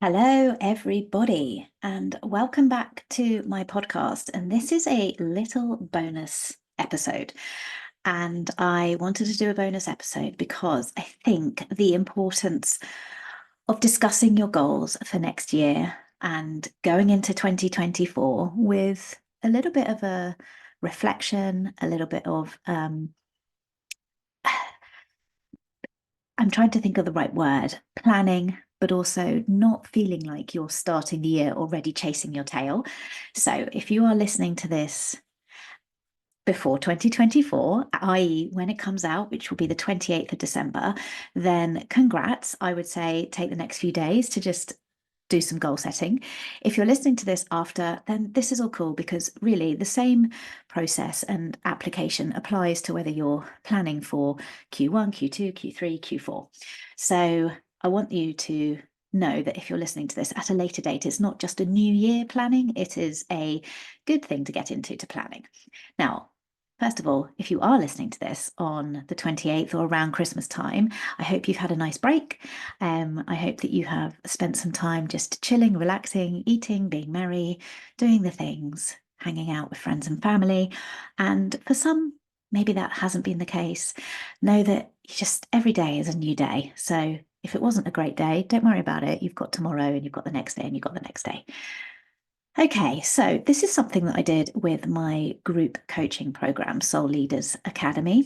Hello, everybody, and welcome back to my podcast. And this is a little bonus episode. And I wanted to do a bonus episode because I think the importance of discussing your goals for next year and going into 2024 with a little bit of a reflection, a little bit of I'm trying to think of the right word, planning, but also not feeling like you're starting the year already chasing your tail. So if you are listening to this before 2024, i.e., when it comes out, which will be the 28th of December, then congrats. I would say take the next few days to just do some goal setting. If you're listening to this after, then this is all cool because really the same process and application applies to whether you're planning for Q1, Q2, Q3, Q4. So I want you to know that if you're listening to this at a later date, it's not just a new year planning, it is a good thing to get into to planning. Now, first of all, if you are listening to this on the 28th or around Christmas time, I hope you've had a nice break. I hope that you have spent some time just chilling, relaxing, eating, being merry, doing the things, hanging out with friends and family. And for some, maybe that hasn't been the case. Know that just every day is a new day. So if it wasn't a great day, don't worry about it. You've got tomorrow and you've got the next day and you've got the next day. Okay, so this is something that I did with my group coaching program, Soul Leaders Academy.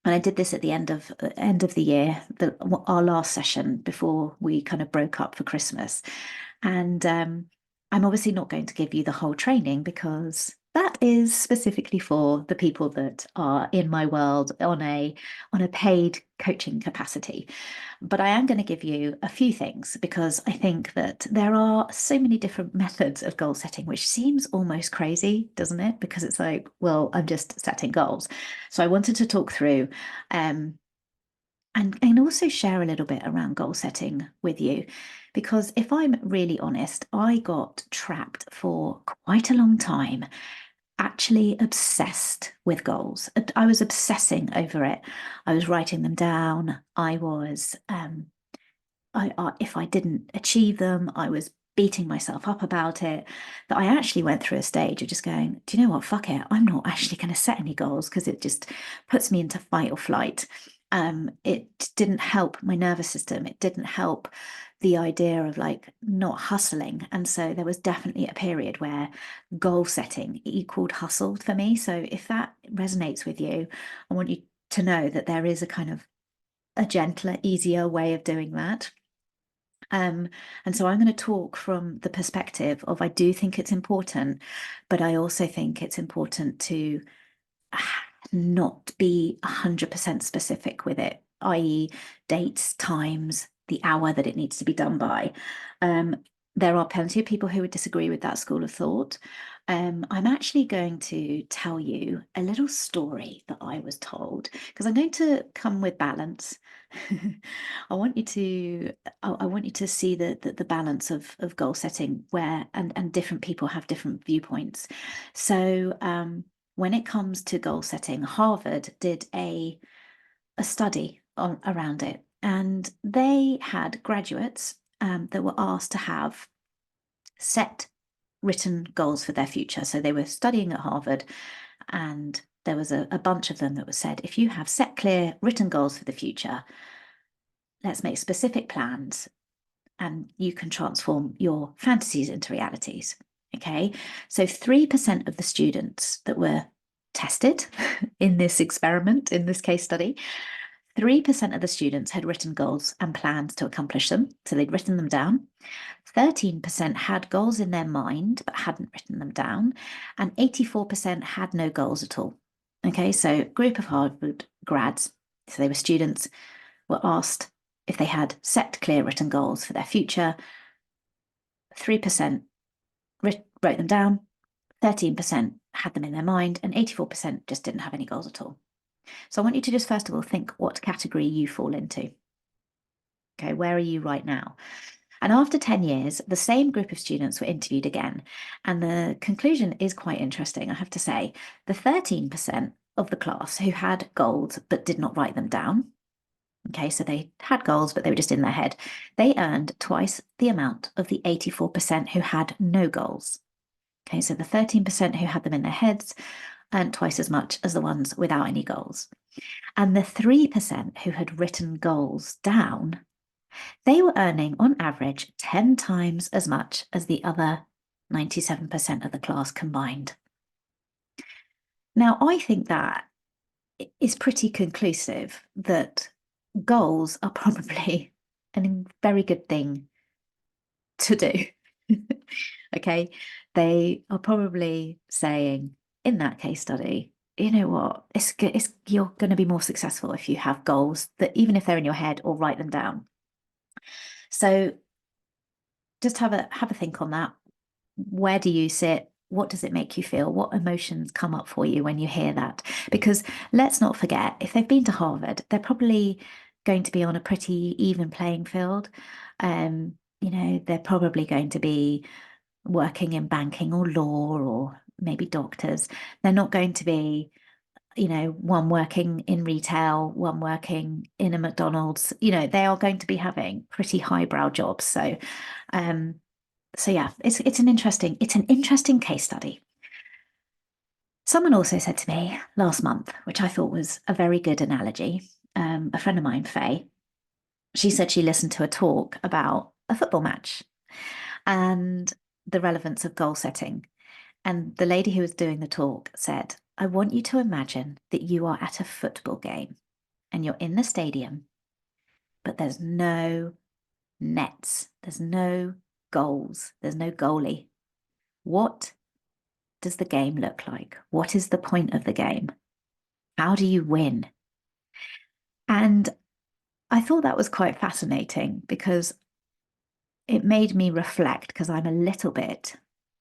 And I did this at the end of the year, our last session before we kind of broke up for Christmas. And I'm obviously not going to give you the whole training because that is specifically for the people that are in my world on a paid coaching capacity. But I am going to give you a few things because I think that there are so many different methods of goal setting, which seems almost crazy, doesn't it? Because it's like, well, I'm just setting goals. So I wanted to talk through um, and also share a little bit around goal setting with you. Because if I'm really honest, I got trapped for quite a long time, actually obsessed with goals. I was obsessing over it. I was writing them down. If I didn't achieve them, I was beating myself up about it. That I actually went through a stage of just going, do you know what? Fuck it. I'm not actually going to set any goals because it just puts me into fight or flight. It didn't help my nervous system. It didn't help the idea of like not hustling. And so there was definitely a period where goal setting equaled hustle for me. So if that resonates with you, I want you to know that there is a kind of a gentler, easier way of doing that. Um, and so I'm going to talk from the perspective of I do think it's important, but I also think it's important to not be 100% specific with it, i.e., dates, times, the hour that it needs to be done by. Um, there are plenty of people who would disagree with that school of thought. I'm actually going to tell you a little story that I was told because I'm going to come with balance. I want you to I want you to see the balance of goal setting where and different people have different viewpoints. So when it comes to goal setting, Harvard did a study on around it, and they had graduates that were asked to have set written goals for their future. So they were studying at Harvard, and there was a bunch of them that was said, if you have set clear written goals for the future, let's make specific plans and you can transform your fantasies into realities. Okay, so 3% of the students that were tested in this experiment, in this case study, 3% of the students had written goals and plans to accomplish them. So they'd written them down. 13% had goals in their mind but hadn't written them down. And 84% had no goals at all. Okay, so group of Harvard grads, so they were students, were asked if they had set clear written goals for their future. 3% wrote them down, 13% had them in their mind, and 84% just didn't have any goals at all. So I want you to just first of all think what category you fall into. Okay, where are you right now? And after 10 years, the same group of students were interviewed again. And the conclusion is quite interesting, I have to say. The 13% of the class who had goals but did not write them down, Okay, so they had goals, but they were just in their head. They earned twice the amount of the 84% who had no goals. Okay, so the 13% who had them in their heads earned twice as much as the ones without any goals. And the 3% who had written goals down, they were earning on average 10 times as much as the other 97% of the class combined. Now, I think that is pretty conclusive that goals are probably a very good thing to do. Okay. They are probably saying in that case study, you know what, you're going to be more successful if you have goals that even if they're in your head or write them down. So just have a think on that. Where do you sit? What does it make you feel? What emotions come up for you when you hear that? Because let's not forget, if they've been to Harvard, they're probably going to be on a pretty even playing field. They're probably going to be working in banking or law or maybe doctors. They're not going to be, one working in retail, one working in a McDonald's. They are going to be having pretty highbrow jobs. So yeah, it's an interesting case study. Someone also said to me last month, which I thought was a very good analogy. A friend of mine, Faye, she said she listened to a talk about a football match and the relevance of goal setting. And the lady who was doing the talk said, I want you to imagine that you are at a football game and you're in the stadium, but there's no nets, there's no goals, there's no goalie. What does the game look like? What is the point of the game? How do you win? And I thought that was quite fascinating because it made me reflect because I'm a little bit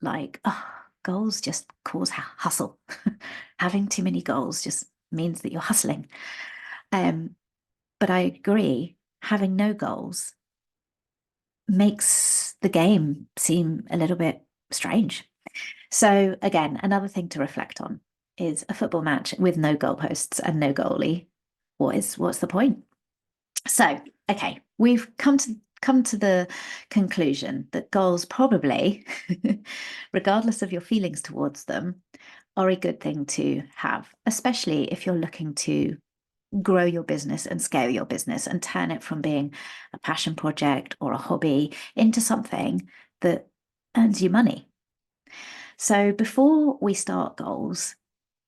like, oh, goals just cause hustle. Having too many goals just means that you're hustling. But I agree, having no goals makes the game seem a little bit strange. So again, another thing to reflect on is a football match with no goalposts and no goalie. What's the point? So, okay, we've come to the conclusion that goals probably, regardless of your feelings towards them, are a good thing to have, especially if you're looking to grow your business and scale your business and turn it from being a passion project or a hobby into something that earns you money. So before we start goals,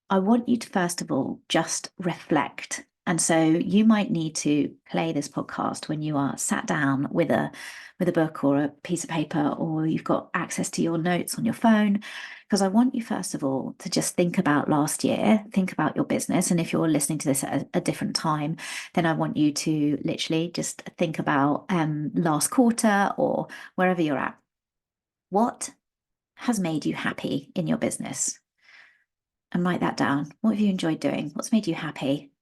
I want you to first of all just reflect. And so you might need to play this podcast when you are sat down with a book or a piece of paper, or you've got access to your notes on your phone. Because I want you first of all to just think about last year, think about your business. And if you're listening to this at a different time, then I want you to literally just think about last quarter or wherever you're at. What has made you happy in your business? And write that down. What have you enjoyed doing? What's made you happy?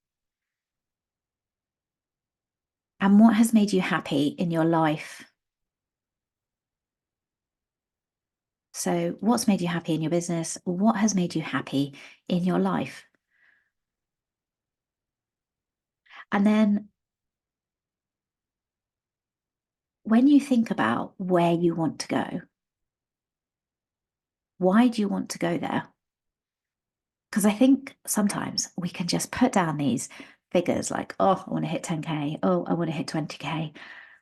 And what has made you happy in your life? So, what's made you happy in your business? What has made you happy in your life? And then, when you think about where you want to go, why do you want to go there? Because I think sometimes we can just put down these figures like, oh, I want to hit 10K. Oh, I want to hit 20K,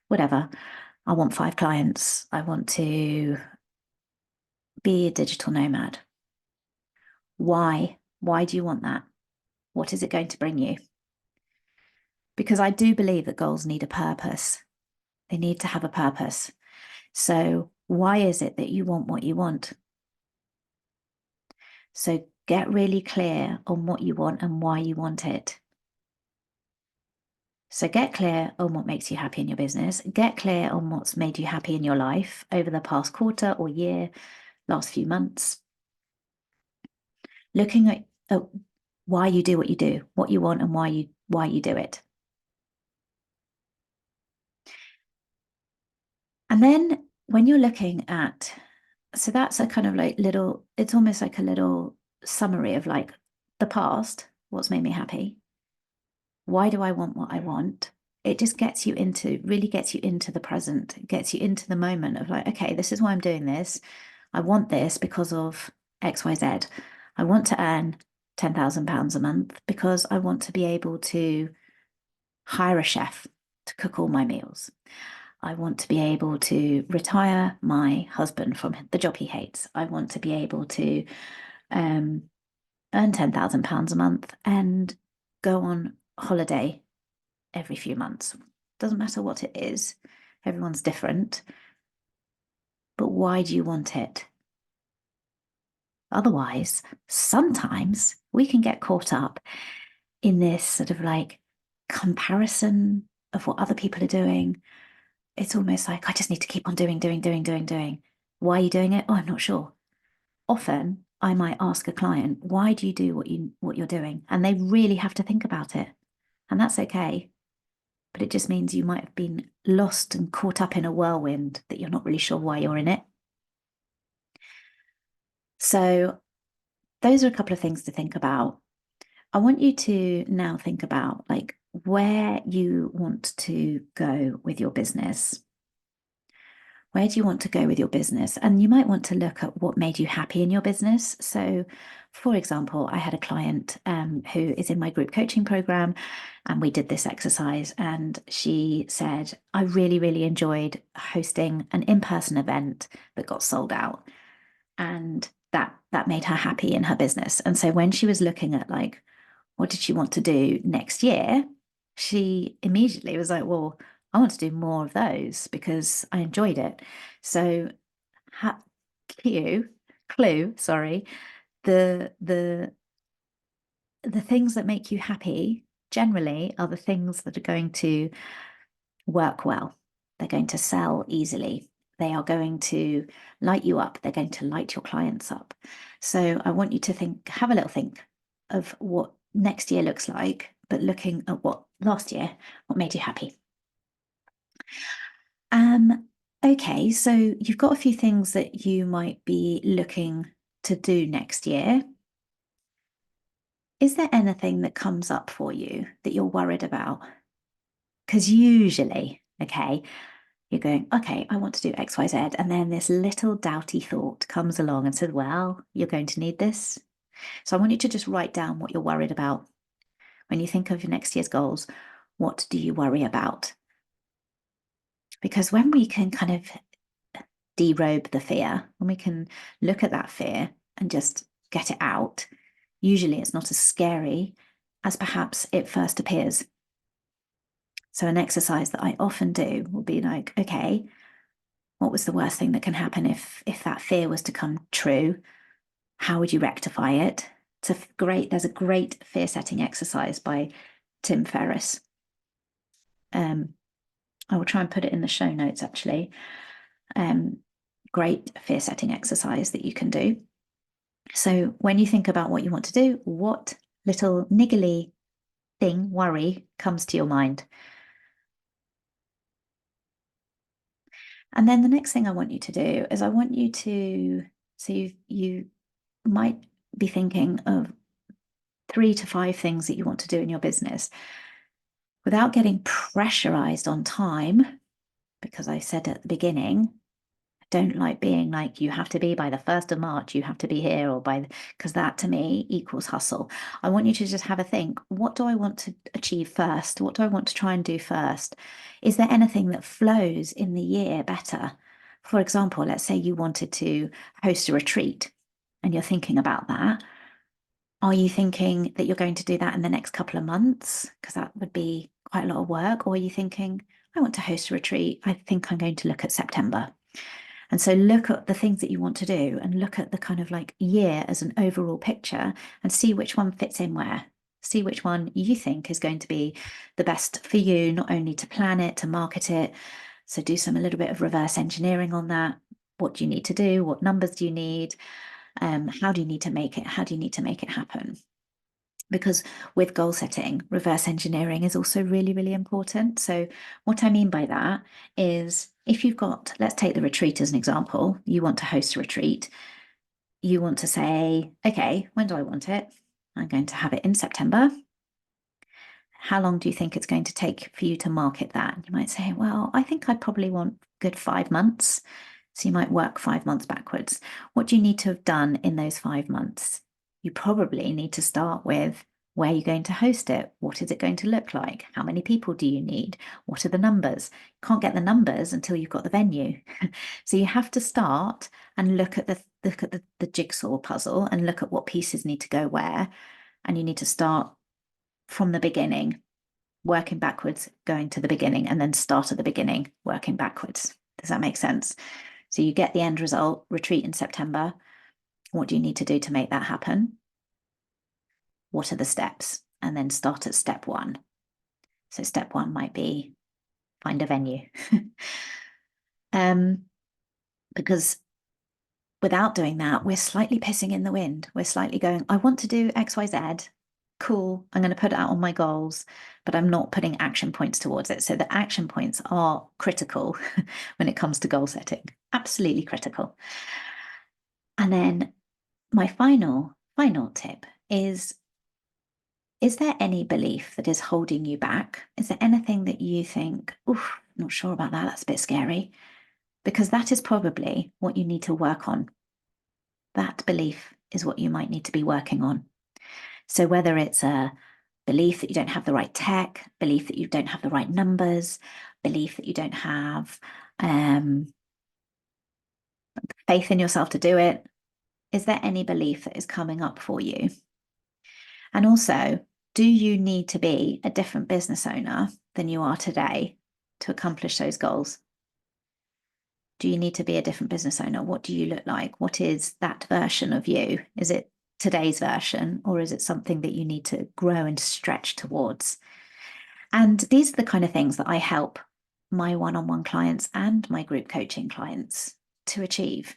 whatever. I want 5 clients. I want to be a digital nomad. Why? Why do you want that? What is it going to bring you? Because I do believe that goals need a purpose. They need to have a purpose. So, why is it that you want what you want? So, get really clear on what you want and why you want it. So, get clear on what makes you happy in your business. Get clear on what's made you happy in your life over the past quarter or year, last few months. Looking at why you do what you do, what you want, and why you do it. And then when you're looking at, so that's a kind of like little, it's almost like a little summary of like the past, what's made me happy. Why do I want what I want? it just really gets you into the present, it gets you into the moment of like, okay, this is why I'm doing this. I want this because of XYZ. I want to earn £10,000 a month because I want to be able to hire a chef to cook all my meals. I want to be able to retire my husband from the job he hates. I want to be able to um, earn £10,000 a month and go on holiday every few months. Doesn't matter what it is, everyone's different. But why do you want it? Otherwise, sometimes we can get caught up in this sort of like comparison of what other people are doing. It's almost like I just need to keep on doing. Why are you doing it? Oh, I'm not sure. Often I might ask a client, why do you do what you're doing? And they really have to think about it. And that's okay. But it just means you might have been lost and caught up in a whirlwind that you're not really sure why you're in it. So those are a couple of things to think about. I want you to now think about like where you want to go with your business. Where do you want to go with your business? And you might want to look at what made you happy in your business. So, for example, I had a client who is in my group coaching program, and we did this exercise. And she said, I really, really enjoyed hosting an in-person event that got sold out. And that made her happy in her business. And so when she was looking at like, what did she want to do next year? She immediately was like, well, I want to do more of those because I enjoyed it. So, clue, sorry, the the things that make you happy generally are the things that are going to work well. They're going to sell easily. They are going to light you up. They're going to light your clients up. So I want you to have a little think of what next year looks like, but looking at what last year, what made you happy. Okay, so you've got a few things that you might be looking to do next year. Is there anything that comes up for you that you're worried about? Because usually, okay, you're going, okay, I want to do X, Y, Z. And then this little doubty thought comes along and says, well, you're going to need this. So I want you to just write down what you're worried about. When you think of your next year's goals, what do you worry about? Because when we can kind of derobe the fear, when we can look at that fear and just get it out, usually it's not as scary as perhaps it first appears. So an exercise that I often do will be like, okay, what was the worst thing that can happen if that fear was to come true? How would you rectify it? There's a great fear setting exercise by Tim Ferriss. I will try and put it in the show notes actually. Great fear setting exercise that you can do. So when you think about what you want to do, what little niggly worry comes to your mind? And then the next thing I want you to do is so you might be thinking of 3 to 5 things that you want to do in your business without getting pressurized on time, because I said at the beginning, I don't like being like, you have to be by the 1st of March, you have to be here, or because that to me equals hustle. I want you to just have a think, what do I want to achieve first? What do I want to try and do first? Is there anything that flows in the year better? For example, let's say you wanted to host a retreat and you're thinking about that. Are you thinking that you're going to do that in the next couple of months? Because that would be quite a lot of work. Or are you thinking, I want to host a retreat. I think I'm going to look at September. And so look at the things that you want to do and look at the kind of like year as an overall picture and see which one fits in where. See which one you think is going to be the best for you, not only to plan it, to market it. So do a little bit of reverse engineering on that. What do you need to do? What numbers do you need? How do you need to make it? How do you need to make it happen? Because with goal setting, reverse engineering is also really, really important. So what I mean by that is if you've got, let's take the retreat as an example, you want to host a retreat, you want to say, okay, when do I want it? I'm going to have it in September. how long do you think it's going to take for you to market that? You might say, well, I think I'd probably want good 5 months. So you might work 5 months backwards. What do you need to have done in those 5 months? You probably need to start with where you're going to host it. What is it going to look like? How many people do you need? What are the numbers? You can't get the numbers until you've got the venue. So you have to start and look at the jigsaw puzzle and look at what pieces need to go where. And you need to start from the beginning, working backwards, going to the beginning, and then start at the beginning, working backwards. Does that make sense? So you get the end result, retreat in September. What do you need to do to make that happen? What are the steps? And then start at step 1. So step 1 might be find a venue. Because without doing that, we're slightly pissing in the wind. We're slightly going, I want to do X, Y, Z. Cool, I'm going to put it out on my goals, but I'm not putting action points towards it. So the action points are critical when it comes to goal setting, absolutely critical. And then my final tip is there any belief that is holding you back? Is there anything that you think, oof, not sure about that, that's a bit scary? Because that is probably what you need to work on. That belief is what you might need to be working on. So whether it's a belief that you don't have the right tech, belief that you don't have the right numbers, belief that you don't have faith in yourself to do it, is there any belief that is coming up for you? And also, do you need to be a different business owner than you are today to accomplish those goals? Do you need to be a different business owner? What do you look like? What is that version of you? Is it today's version, or is it something that you need to grow and stretch towards? And these are the kind of things that I help my one-on-one clients and my group coaching clients to achieve.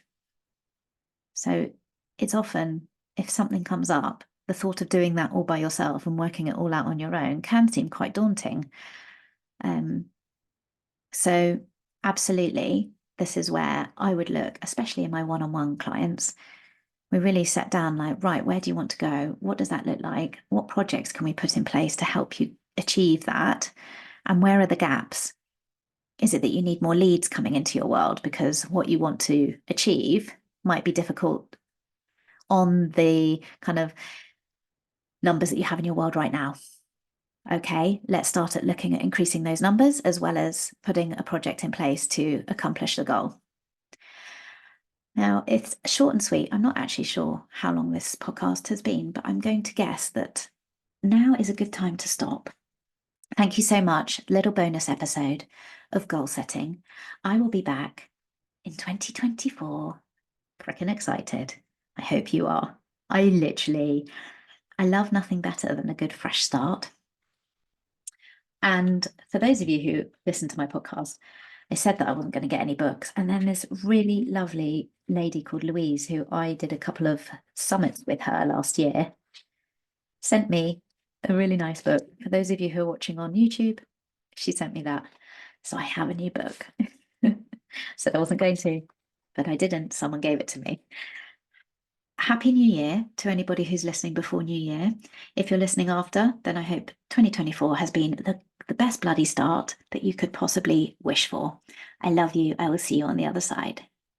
So it's often, if something comes up, the thought of doing that all by yourself and working it all out on your own can seem quite daunting. So absolutely, this is where I would look, especially in my one-on-one clients. We really set down like, right, where do you want to go? What does that look like? What projects can we put in place to help you achieve that? And where are the gaps? Is it that you need more leads coming into your world because what you want to achieve might be difficult on the kind of numbers that you have in your world right now? Okay, let's start at looking at increasing those numbers as well as putting a project in place to accomplish the goal. Now, it's short and sweet. I'm not actually sure how long this podcast has been, but I'm going to guess that now is a good time to stop. Thank you so much. Little bonus episode of goal setting. I will be back in 2024. Freaking excited. I hope you are. I love nothing better than a good fresh start. And for those of you who listen to my podcast, I said that I wasn't going to get any books. And then this really lovely lady called Louise, who I did a couple of summits with her last year, sent me a really nice book. For those of you who are watching on YouTube, she sent me that. So I have a new book. Said I wasn't going to, but I didn't. Someone gave it to me. Happy New Year to anybody who's listening before New Year. If you're listening after, then I hope 2024 has been the best bloody start that you could possibly wish for. I love you. I will see you on the other side.